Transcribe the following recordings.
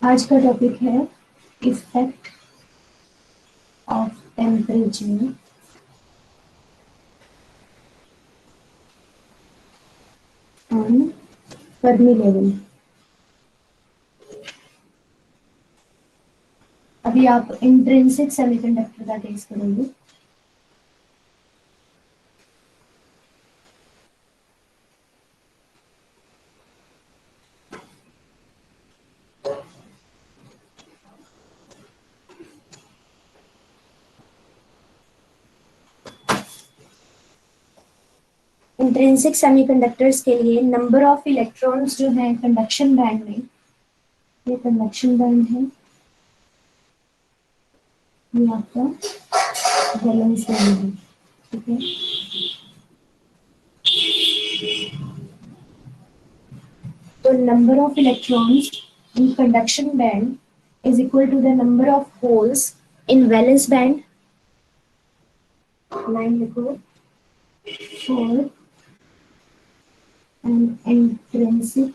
आज का टॉपिक है effect of temperature on Fermi level. अभी आप इंट्रिंसिक सेमीकंडक्टर का केस करोगे। इंट्रिंसिक सेमीकंडक्टर्स के लिए नंबर ऑफ इलेक्ट्रॉन्स जो है कंडक्शन बैंड में, ये कंडक्शन बैंड है, ये आपका वैलेंस बैंड है। ठीक है, तो number of electrons in conduction band is equal to the number of holes in valence band. Line लिखो for an intrinsic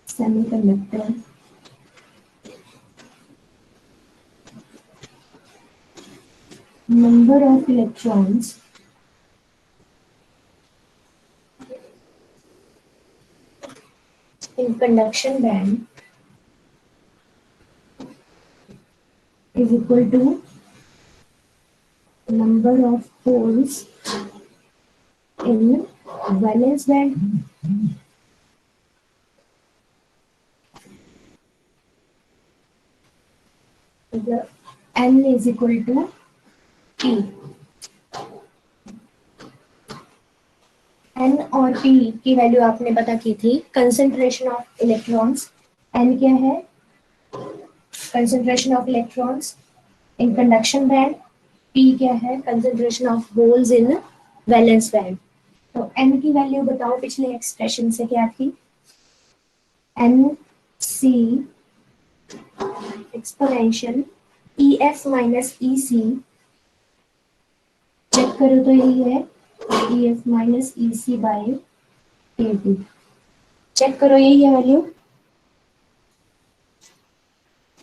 semiconductor. Number of electrons in conduction band is equal to number of holes in valence band. The N is equal to P. N और P की value आपने पता की थी, concentration of electrons. N क्या है? Concentration of electrons in conduction band. P क्या है? Concentration of holes in valence band. तो N की वैल्यू बताओ, पिछले एक्सप्रेशन से क्या थी? NC exponential EF minus EC, check करो तो यही है EF minus EC by KT। Check करो, यही है वैल्यू।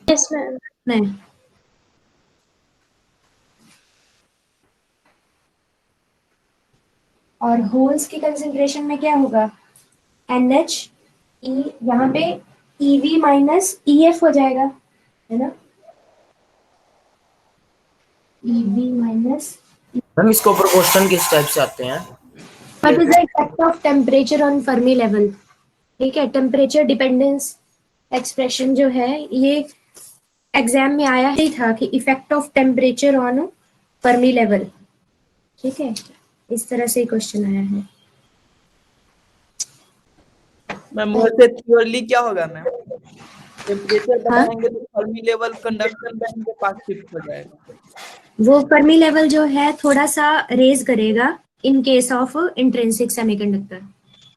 Yes ma'am. नहीं, और होल्स की कंसेंट्रेशन में क्या होगा? NH E, यहाँ पे EV माइनस EF हो जाएगा, है ना? EV minus. मैम इसके ऊपर क्वेश्चन किस टाइप से आते हैं? What is the effect of temperature on Fermi level? ठीक है, टेम्परेचर डिपेंडेंस एक्सप्रेशन जो है ये एग्जाम में आया ही था कि effect of temperature on Fermi level. ठीक है, इस तरह से क्वेश्चन आया है। मैम वैसे थ्योरली क्या होगा मैम? टेम्परेचर बढ़ाएंगे तो फर्मी लेवल कंडक्शन बैंड के पास शिफ्ट हो जाएगा। वो फर्मी लेवल जो है थोड़ा सा रेज करेगा in case of intrinsic semiconductor.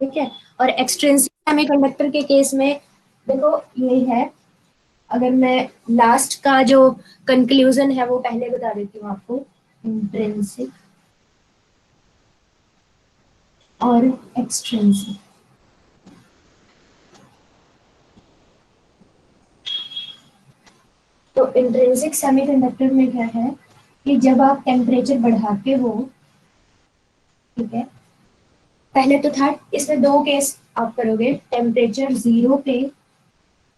ठीक है, और एक्सट्रिंसिक सेमीकंडक्टर के केस में देखो ये है, अगर मैं लास्ट का जो कंक्लूजन है वो पहले बता देती हूँ आपको। इंट्रिंसिक और एक्सट्रिंसिक, तो इंट्रिंसिक सेमीकंडक्टर में क्या है कि जब आप टेम्परेचर बढ़ाते हो, ठीक है, पहले तो था इसमें दो केस आप करोगे। टेम्परेचर 0 पे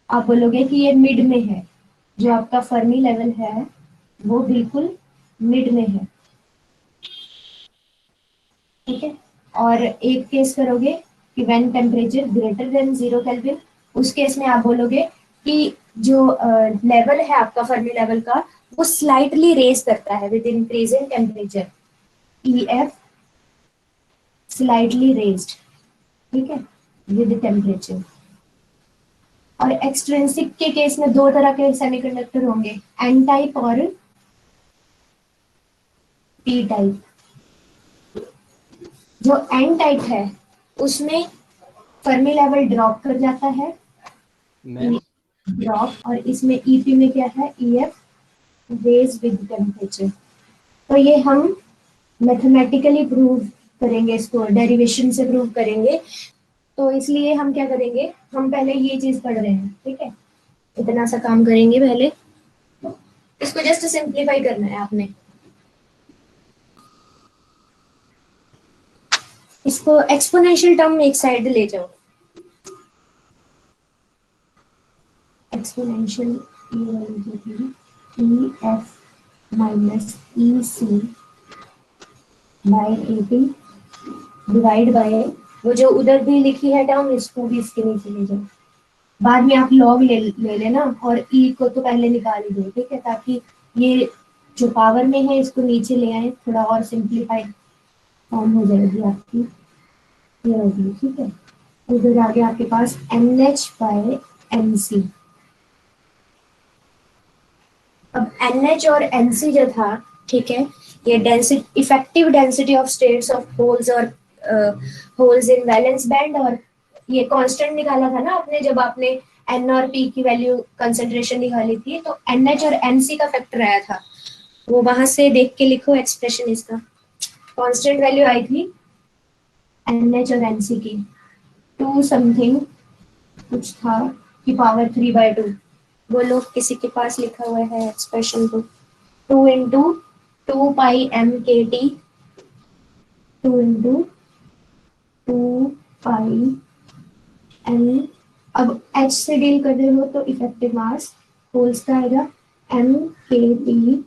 आप बोलोगे कि ये मिड में है, जो आपका फर्मी लेवल है वो बिल्कुल मिड में है। ठीक है, और एक केस करोगे कि when temperature greater than 0 kelvin, उस केस में आप बोलोगे कि जो लेवल है आपका फर्मी लेवल का वो स्लाइटली रेज करता है with increasing temperature, EF slightly raised. ठीक है, विद टेम्परेचर। और एक्सट्रिंसिक के केस में दो तरह के सेमीकंडक्टर होंगे, एन टाइप और पी टाइप। जो एन टाइप है उसमें फर्मी लेवल ड्रॉप कर जाता है, ड्रॉप, और इसमें ईपी में क्या है? EF rises with temperature. तो ये हम मैथमेटिकली प्रूव करेंगे, इसको डेरिवेशन से प्रूव करेंगे। तो इसलिए हम क्या करेंगे, हम पहले ये चीज पढ़ रहे हैं, ठीक है, इतना सा काम करेंगे पहले, इसको जस्ट सिंप्लीफाई करना है आपने। इसको एक्सपोनेंशियल टर्म एक साइड ले जाओ, exponential E F minus E C by A T divide by, वो जो उधर भी लिखी है टर्म इसको भी इसके नीचे ले जाओ। बाद में आप लॉग ले लेना और ई को तो पहले निकाल ही दो, ठीक है, ताकि ये जो पावर में है इसको नीचे ले आए, थोड़ा और सिंप्लीफाइड फॉर्म हो जाएगी आपकी, ये होगी, ठीक है। उधर आगे आपके पास N H by N C. अब एन एच और एन सी जो था, ठीक है, ये density, effective density of states of holes और होल्स इन वैलेंस बैंड, और ये कांस्टेंट निकाला था ना आपने जब आपने एन और पी की वैल्यू कंसेंट्रेशन निकाली थी, तो एन एच और एन सी का फैक्टर आया था, वो वहां से देख के लिखो एक्सप्रेशन, इसका कांस्टेंट वैल्यू आई थी एन एच और एन सी की 2 समथिंग कुछ था कि पावर 3/2, वो लोग किसी के पास लिखा हुआ है एक्सप्रेशन को, 2 इंटू 2 पाई एम के टी, 2 इंटू 2 पाई एम, अब एच से डील कर रहे हो तो इफेक्टिव मास होल्स का आएगा एम के टी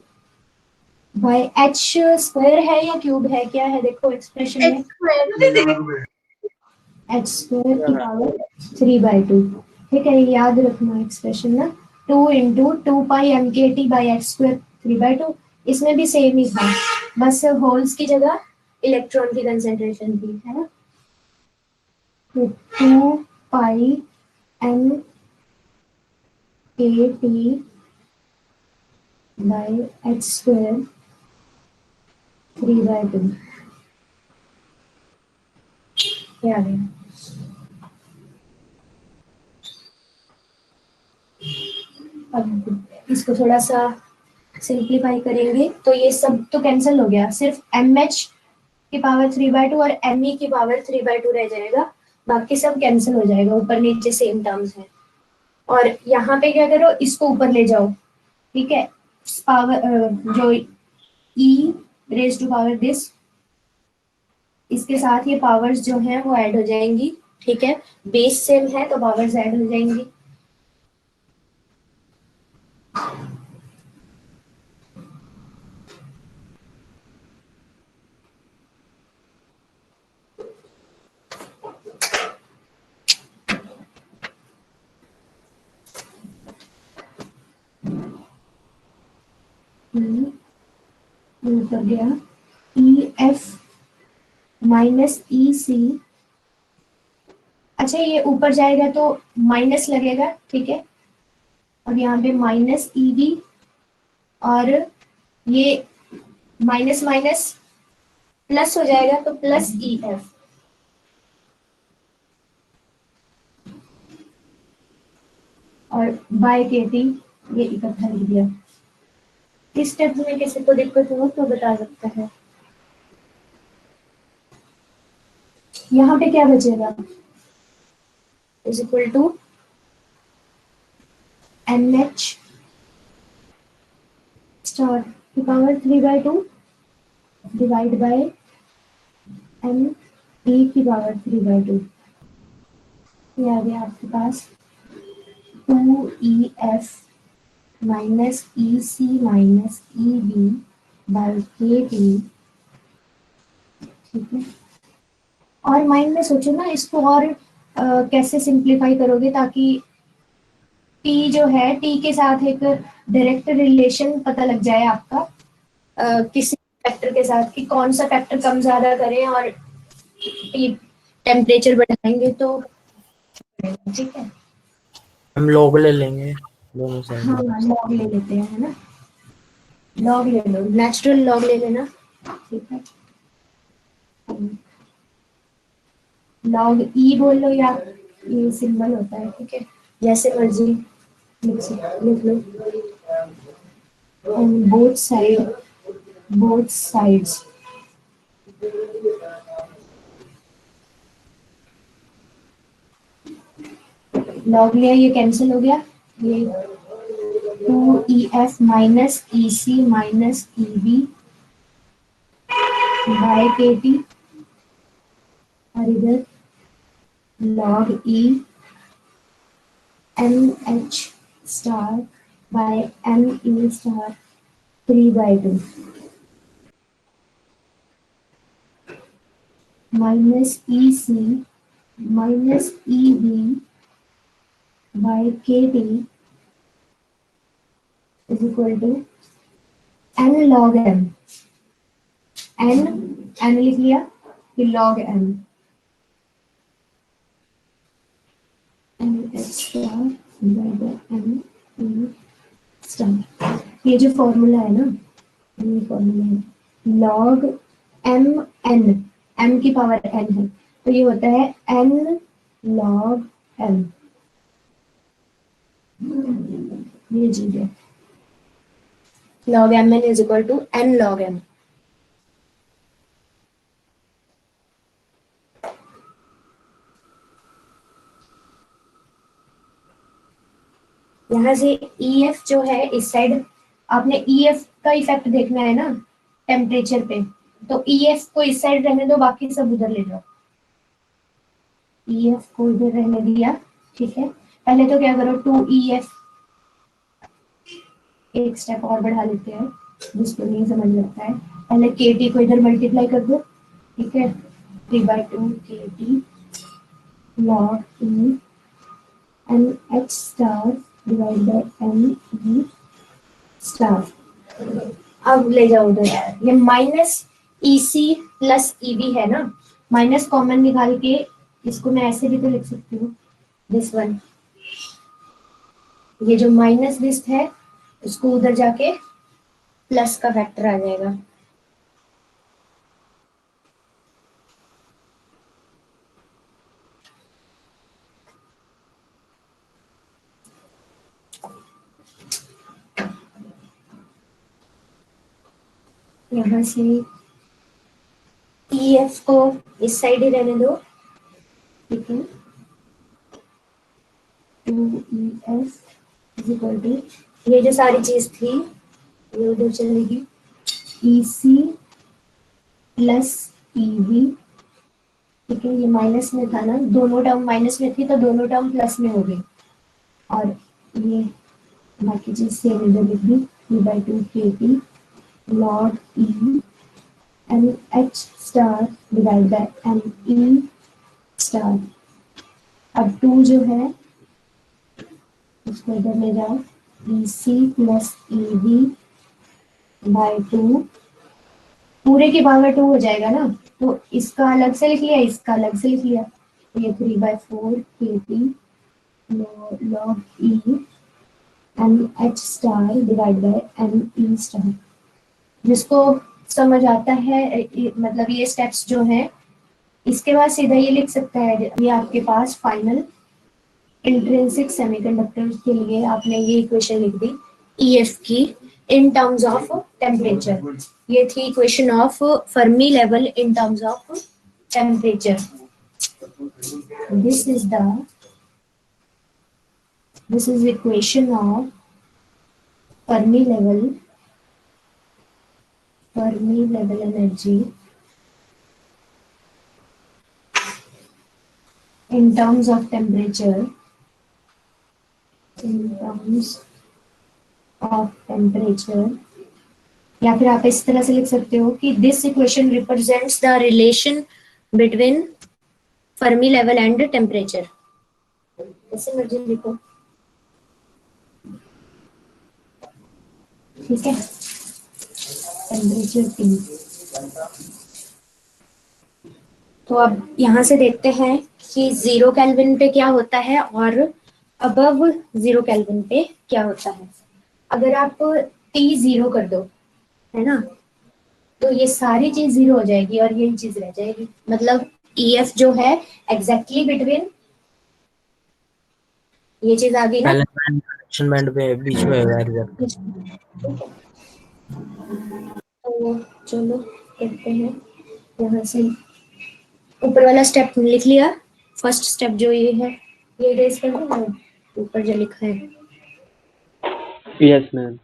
बाय एच स्क्वायर है या क्यूब है, क्या है देखो एक्सप्रेशन में, एच स्क्वायर की पावर 3/2, ठीक है, ये याद रखना एक्सप्रेशन ना, 2 इंटू 2 पाई एम के टी बाई एच स्क्वायर 3/2, इसमें भी सेम ही था, बस होल्स की जगह इलेक्ट्रॉन की कंसेंट्रेशन थी, है ना, तो 2 पाई एम के टी बाई एच स्क्वायर 3/2, क्या आ गया, अब इसको थोड़ा सा सिंप्लीफाई करेंगे तो ये सब तो कैंसिल हो गया, सिर्फ एम एच की पावर 3/2 और एम ई की पावर 3/2 रह जाएगा, बाकी सब कैंसिल हो जाएगा, ऊपर नीचे सेम टर्म्स है। और यहाँ पे क्या करो, इसको ऊपर ले जाओ, ठीक है, पावर जो e raise to power this, इसके साथ ये पावर्स जो हैं वो ऐड हो जाएंगी, ठीक है, बेस सेम है तो पावर्स ऐड हो जाएंगी। कर गया ई एफ माइनस ई सी, अच्छा ये ऊपर जाएगा तो माइनस लगेगा, ठीक है, और यहाँ पे माइनस ई बी, और ये माइनस माइनस प्लस हो जाएगा तो प्लस ई एफ, और बाय के टी ये इकट्ठा लिख दिया। इस स्टेप में किसी को दिक्कत हो तो बता सकता है। यहाँ पे क्या बचेगा, is equal to N H star की power 3/2 divide by M E की पावर 3/2, ये आ गया आपके पास 2 E F minus E C minus E B by K T, ठीक है, और माइंड में सोचो ना इसको, और कैसे सिंप्लीफाई करोगे ताकि टी जो है, टी के साथ एक डायरेक्ट रिलेशन पता लग जाए आपका किसी फैक्टर के साथ, कि कौन सा फैक्टर कम ज्यादा करें और टेम्परेचर बढ़ाएंगे तो, ठीक है, हम लॉग ले लेंगे दोनों साइड। हाँ लॉग ले लेते हैं, है ना, लॉग ले लो, नेचुरल लॉग ले लेना, ठीक है, लॉग ई बोल लो या ये सिंबल होता है, ठीक है, जैसे मर्जी लिख लो, बोथ साइड्स लॉग लिया, ये कैंसिल हो गया, ये 2EF minus EC minus EB by KT, और इधर log E MH star by ME star 3/2 minus EC minus EB by KT is equal to n log m. n लिख लिया, फिर log m n star divide m e star. ये जो formula है ना, ये फॉर्मूला है log m n, m की पावर n है, तो ये होता है n log m। ये चीज है log mn is equal to n log m। यहाँ से EF जो है इस साइड, आपने EF का इफेक्ट देखना है ना टेम्परेचर पे, तो EF को इस साइड रहने दो, बाकी सब उधर ले जाओ। EF को इधर रहने दिया, ठीक है। पहले तो क्या करो, 2EF, एक स्टेप और बढ़ा लेते हैं जिसको नहीं समझ लगता है। पहले KT को इधर मल्टीप्लाई कर दो, ठीक है, 3/2 KT log E MH star divide by ME star. अब ले जाओ उधर, ये माइनस EC प्लस EB है ना, माइनस कॉमन निकाल के इसको मैं ऐसे भी तो लिख सकती हूँ, दिस वन, ये जो माइनस दिस है उसको उधर जाके प्लस का फैक्टर आ जाएगा। यहाँ से EF को इस साइड ही रहने दो, ठीक है, 2EF इज इक्वल टू, ये जो सारी चीज थी ये उधर चलेगी, EC प्लस EB, ठीक है, ये माइनस में था ना, दोनों टर्म माइनस में थी तो दोनों टर्म प्लस में हो गई, और ये बाकी चीज सेम इधर लिख दी, 3/2 KT log E MH star divide by ME star. अब 2 जो है उसको इधर ले जाओ, EC प्लस EB बाय 2, पूरे की पावर 2 हो जाएगा ना, तो इसका अलग से लिख लिया, इसका अलग से लिख लिया, ये 3/4 KT log E MH star divide by ME star. जिसको समझ आता है, मतलब ये स्टेप्स जो हैं, इसके बाद सीधा ये लिख सकता है, ये आपके पास फाइनल इंट्रिंसिक सेमीकंडक्टर के लिए आपने ये इक्वेशन लिख दी EF की इन टर्म्स ऑफ टेम्परेचर। ये थी equation of Fermi level in terms of temperature. This is equation of Fermi level energy in terms of temperature, या फिर आप इस तरह से लिख सकते हो कि this equation represents the relation between Fermi level and temperature. ऐसे मर्जी लिखो, ठीक है। टेम्परेचर T, तो अब यहाँ से देखते हैं कि 0 केल्विन पे क्या होता है और अबव 0 केल्विन पे क्या होता है। अगर आप T 0 कर दो, है ना, तो ये सारी चीज 0 हो जाएगी और यही चीज रह जाएगी, मतलब EF जो है एग्जैक्टली बिटवीन, ये चीज आ गई ना, कंडक्शन बैंड पे बीच में वेरी करते हैं। तो चलो करते हैं, यहाँ से ऊपर वाला स्टेप लिख लिया, फर्स्ट स्टेप जो ये है ये रेस कर दूं मैं ऊपर जो लिखा है? Yes, ma'am.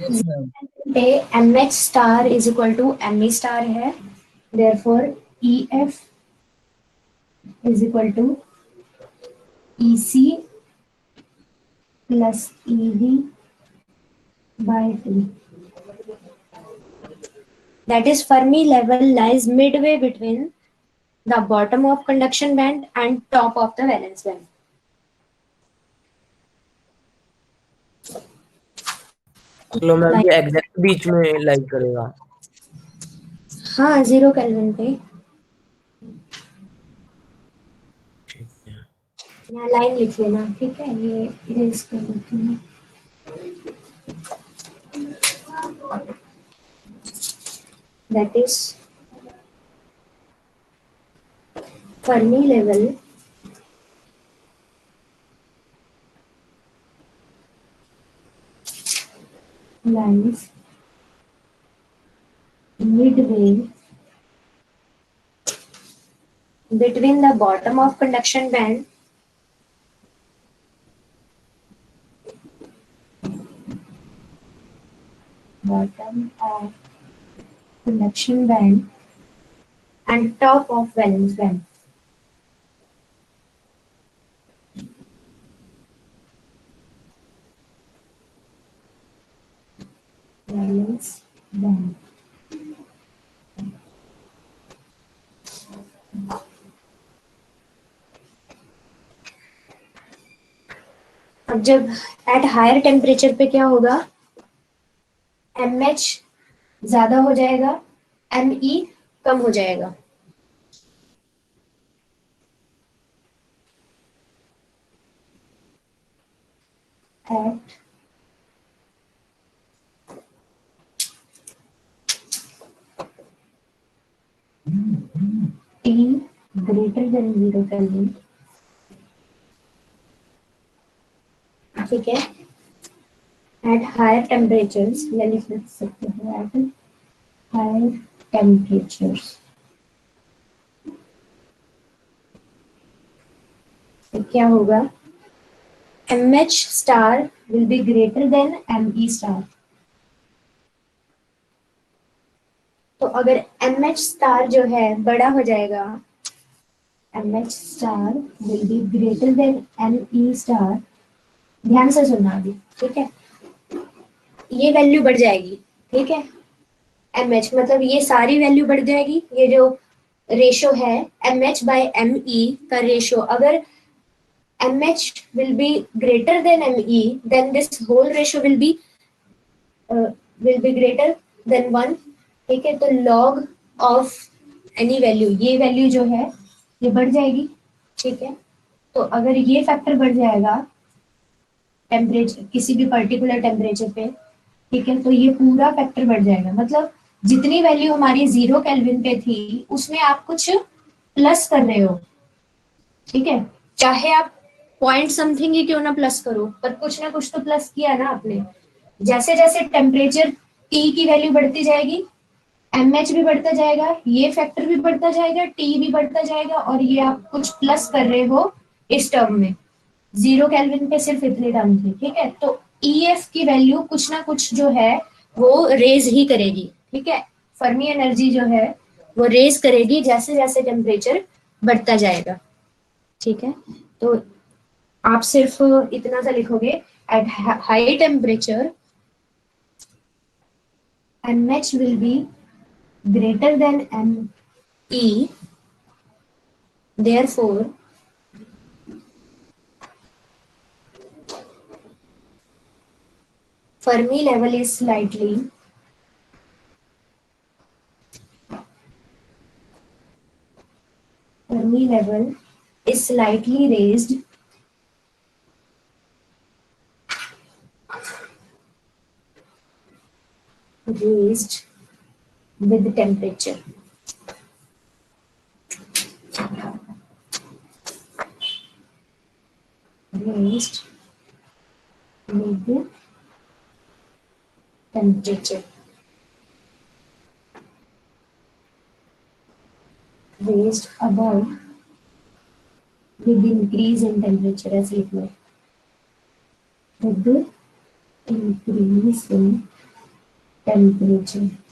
Yes ma'am. पे mh star is equal to me star है, therefore ef is equal to ec plus ev by t. That is, Fermi level lies midway between the bottom of conduction band and top of the valence band. मतलब ma'am ये exact बीच में like करेगा। हाँ, 0 kelvin पे। यहाँ line लिख लेना, ठीक है? ये इरेज कर देती हूँ। That is, Fermi level lies midway between the bottom of conduction band and top of valence band. Valence band. अब जब एट हायर टेम्परेचर पे क्या होगा? MH ज्यादा हो जाएगा, ME कम हो जाएगा। At T greater than 0 Kelvin, ठीक है? At higher temperatures, या लिख सकते हैं at higher temperatures, तो क्या होगा? MH star will be greater than ME star. तो अगर MH star जो है बड़ा हो जाएगा, MH star will be greater than ME star. ध्यान से सुनना अभी, ठीक है? ये वैल्यू बढ़ जाएगी, ठीक है? MH मतलब ये सारी वैल्यू बढ़ जाएगी। ये जो रेशो है MH by ME का रेशो, अगर MH will be greater than ME, then this whole ratio will be greater than 1, ठीक है? तो log of any value, ये वैल्यू जो है ये बढ़ जाएगी, ठीक है? तो अगर ये फैक्टर बढ़ जाएगा टेम्परेचर, किसी भी पर्टिकुलर टेम्परेचर पे, ठीक है, तो ये पूरा फैक्टर बढ़ जाएगा। मतलब जितनी वैल्यू हमारी 0 केल्विन पे थी उसमें आप कुछ प्लस कर रहे हो, ठीक है? चाहे आप पॉइंट समथिंग ही क्यों ना प्लस करो, पर कुछ ना कुछ तो प्लस किया ना आपने। जैसे जैसे टेम्परेचर T की वैल्यू बढ़ती जाएगी, MH भी बढ़ता जाएगा, ये फैक्टर भी बढ़ता जाएगा, T भी बढ़ता जाएगा, और ये आप कुछ प्लस कर रहे हो इस टर्म में। 0 केल्विन पे सिर्फ इतनी टर्म थी, ठीक है? तो EF की वैल्यू कुछ ना कुछ जो है वो रेज ही करेगी, ठीक है? फर्मी एनर्जी जो है वो रेज करेगी जैसे जैसे टेम्परेचर बढ़ता जाएगा, ठीक है? तो आप सिर्फ इतना सा लिखोगे, at high temperature MH will be greater than ME, therefore Fermi level is slightly raised raised with temperature. Raised with temperature. Raised above with increase in temperature, ऐसे लिखना है. With increase in temperature.